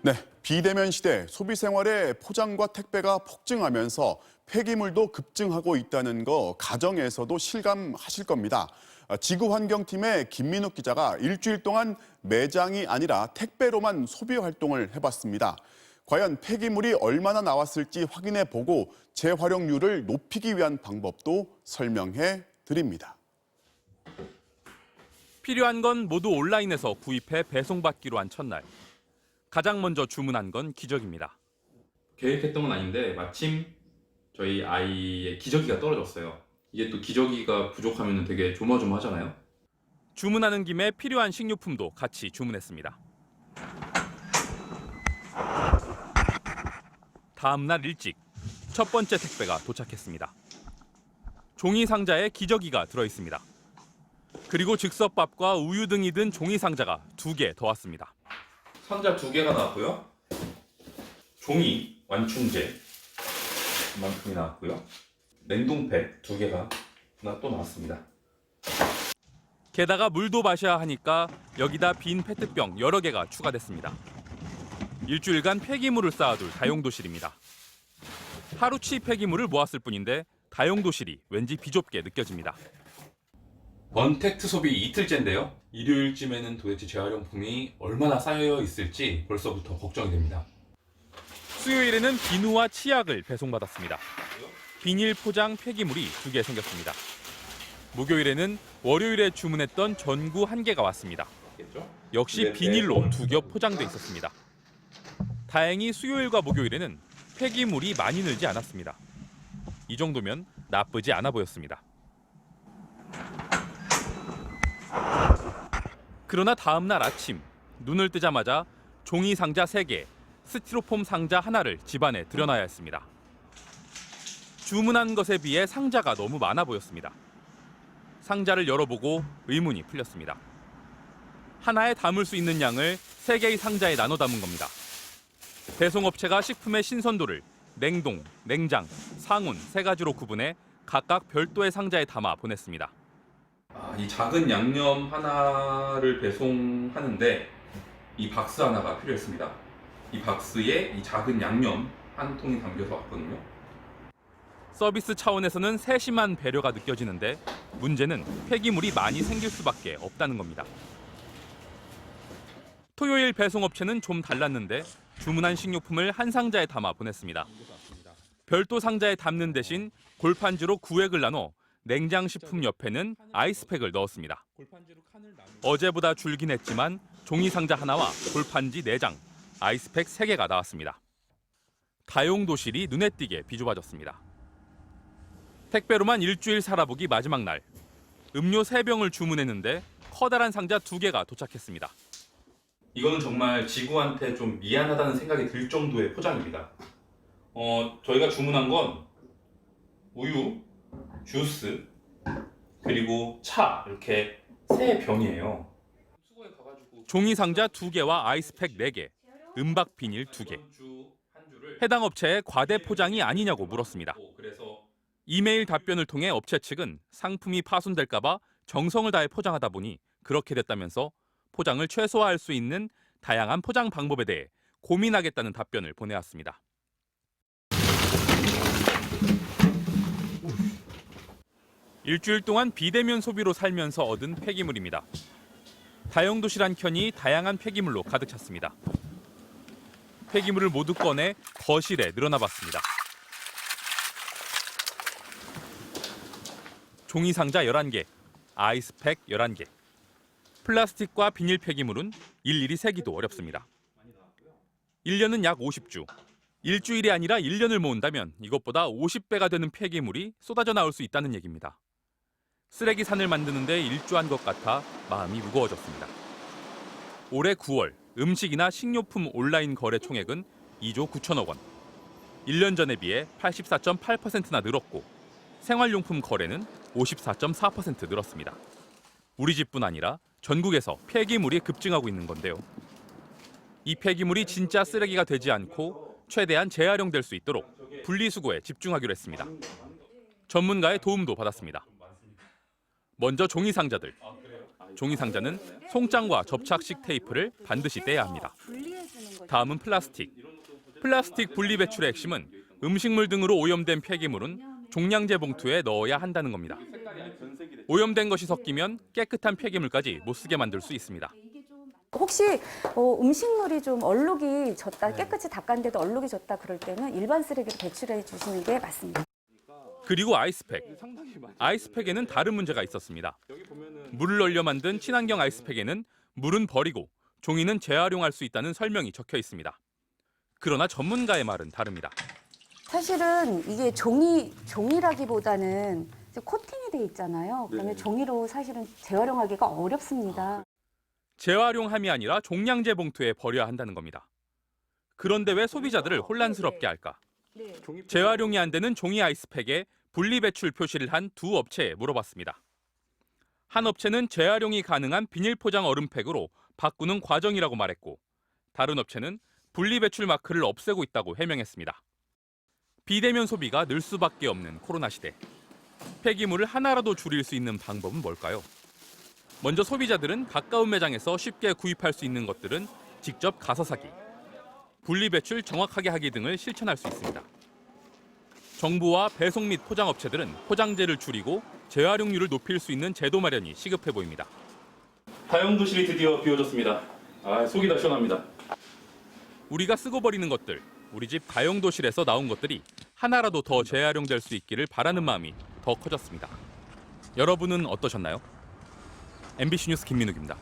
네, 비대면 시대 소비 생활의 포장과 택배가 폭증하면서 폐기물도 급증하고 있다는 거 가정에서도 실감하실 겁니다. 지구환경팀의 김민욱 기자가 일주일 동안 매장이 아니라 택배로만 소비 활동을 해봤습니다. 과연 폐기물이 얼마나 나왔을지 확인해 보고 재활용률을 높이기 위한 방법도 설명해 드립니다. 필요한 건 모두 온라인에서 구입해 배송받기로 한 첫날. 가장 먼저 주문한 건 기저귀입니다. 계획했던 건 아닌데 마침 저희 아이의 기저귀가 떨어졌어요. 이게 또 기저귀가 부족하면 되게 조마조마하잖아요. 주문하는 김에 필요한 식료품도 같이 주문했습니다. 다음 날 일찍 첫 번째 택배가 도착했습니다. 종이 상자에 기저귀가 들어있습니다. 그리고 즉석밥과 우유 등이 든 종이 상자가 2개 더 왔습니다. 상자 2개가 나왔고요. 종이 완충제 이만큼이 나왔고요. 냉동팩 2개가 또 나왔습니다. 게다가 물도 마셔야 하니까 여기다 빈 페트병 여러 개가 추가됐습니다. 일주일간 폐기물을 쌓아둘 다용도실입니다. 하루치 폐기물을 모았을 뿐인데 다용도실이 왠지 비좁게 느껴집니다. 언택트 소비 이틀째인데요. 일요일쯤에는 도대체 재활용품이 얼마나 쌓여 있을지 벌써부터 걱정이 됩니다. 수요일에는 비누와 치약을 배송받았습니다. 비닐 포장 폐기물이 2개 생겼습니다. 목요일에는 월요일에 주문했던 전구 1개가 왔습니다. 역시 비닐로 2겹 포장돼 있었습니다. 다행히 수요일과 목요일에는 폐기물이 많이 늘지 않았습니다. 이 정도면 나쁘지 않아 보였습니다. 그러나 다음 날 아침 눈을 뜨자마자 종이 상자 3개, 스티로폼 상자 하나를 집안에 들여놔야 했습니다. 주문한 것에 비해 상자가 너무 많아 보였습니다. 상자를 열어보고 의문이 풀렸습니다. 하나에 담을 수 있는 양을 3개의 상자에 나눠 담은 겁니다. 배송업체가 식품의 신선도를 냉동, 냉장, 상온 3가지로 구분해 각각 별도의 상자에 담아 보냈습니다. 이 작은 양념 하나를 배송하는데 이 박스 하나가 필요했습니다. 이 박스에 이 작은 양념 한 통이 담겨서 왔거든요. 서비스 차원에서는 세심한 배려가 느껴지는데 문제는 폐기물이 많이 생길 수밖에 없다는 겁니다. 토요일 배송업체는 좀 달랐는데 주문한 식료품을 한 상자에 담아 보냈습니다. 별도 상자에 담는 대신 골판지로 구획을 나눠 냉장식품 옆에는 아이스팩을 넣었습니다. 어제보다 줄긴 했지만 종이 상자 하나와 골판지 4장, 아이스팩 3개가 나왔습니다. 다용도실이 눈에 띄게 비좁아졌습니다. 택배로만 일주일 살아보기 마지막 날. 음료 3병을 주문했는데 커다란 상자 2개가 도착했습니다. 이거는 정말 지구한테 좀 미안하다는 생각이 들 정도의 포장입니다. 저희가 주문한 건 우유, 주스, 그리고 차 이렇게 3병이에요. 종이 상자 2개와 아이스팩 4개, 은박 비닐 2개. 해당 업체에 과대 포장이 아니냐고 물었습니다. 이메일 답변을 통해 업체 측은 상품이 파손될까 봐 정성을 다해 포장하다 보니 그렇게 됐다면서 포장을 최소화할 수 있는 다양한 포장 방법에 대해 고민하겠다는 답변을 보내왔습니다. 일주일 동안 비대면 소비로 살면서 얻은 폐기물입니다. 다용도실 한 켠이 다양한 폐기물로 가득 찼습니다. 폐기물을 모두 꺼내 거실에 늘어놔봤습니다. 종이 상자 11개, 아이스팩 11개. 플라스틱과 비닐 폐기물은 일일이 세기도 어렵습니다. 1년은 약 50주. 일주일이 아니라 1년을 모은다면 이것보다 50배가 되는 폐기물이 쏟아져 나올 수 있다는 얘기입니다. 쓰레기 산을 만드는데 일조한 것 같아 마음이 무거워졌습니다. 올해 9월 음식이나 식료품 온라인 거래 총액은 2조 9천억 원. 1년 전에 비해 84.8%나 늘었고 생활용품 거래는 54.4% 늘었습니다. 우리 집뿐 아니라 전국에서 폐기물이 급증하고 있는 건데요. 이 폐기물이 진짜 쓰레기가 되지 않고 최대한 재활용될 수 있도록 분리수거에 집중하기로 했습니다. 전문가의 도움도 받았습니다. 먼저 종이 상자들. 종이 상자는 송장과 접착식 테이프를 반드시 떼야 합니다. 다음은 플라스틱. 플라스틱 분리 배출의 핵심은 음식물 등으로 오염된 폐기물은 종량제 봉투에 넣어야 한다는 겁니다. 오염된 것이 섞이면 깨끗한 폐기물까지 못 쓰게 만들 수 있습니다. 혹시 음식물이 좀 얼룩이 졌다, 깨끗이 닦았는데도 얼룩이 졌다 그럴 때는 일반 쓰레기로 배출해 주시는 게 맞습니다. 그리고 아이스팩. 아이스팩에는 다른 문제가 있었습니다. 물을 얼려 만든 친환경 아이스팩에는 물은 버리고 종이는 재활용할 수 있다는 설명이 적혀 있습니다. 그러나 전문가의 말은 다릅니다. 사실은 이게 종이라기보다는 이제 코팅이 돼 있잖아요. 그러면 종이로 사실은 재활용하기가 어렵습니다. 재활용함이 아니라 종량제 봉투에 버려야 한다는 겁니다. 그런데 왜 소비자들을 혼란스럽게 할까? 재활용이 안 되는 종이 아이스팩에 분리배출 표시를 한 두 업체에 물어봤습니다. 한 업체는 재활용이 가능한 비닐 포장 얼음팩으로 바꾸는 과정이라고 말했고, 다른 업체는 분리배출 마크를 없애고 있다고 해명했습니다. 비대면 소비가 늘 수밖에 없는 코로나 시대. 폐기물을 하나라도 줄일 수 있는 방법은 뭘까요? 먼저 소비자들은 가까운 매장에서 쉽게 구입할 수 있는 것들은 직접 가서 사기, 분리배출 정확하게 하기 등을 실천할 수 있습니다. 정부와 배송 및 포장업체들은 포장재를 줄이고 재활용률을 높일 수 있는 제도 마련이 시급해 보입니다. 다용도실이 드디어 비워졌습니다. 속이 다 시원합니다. 우리가 쓰고 버리는 것들, 우리 집 다용도실에서 나온 것들이 하나라도 더 재활용될 수 있기를 바라는 마음이 더 커졌습니다. 여러분은 어떠셨나요? MBC 뉴스 김민욱입니다.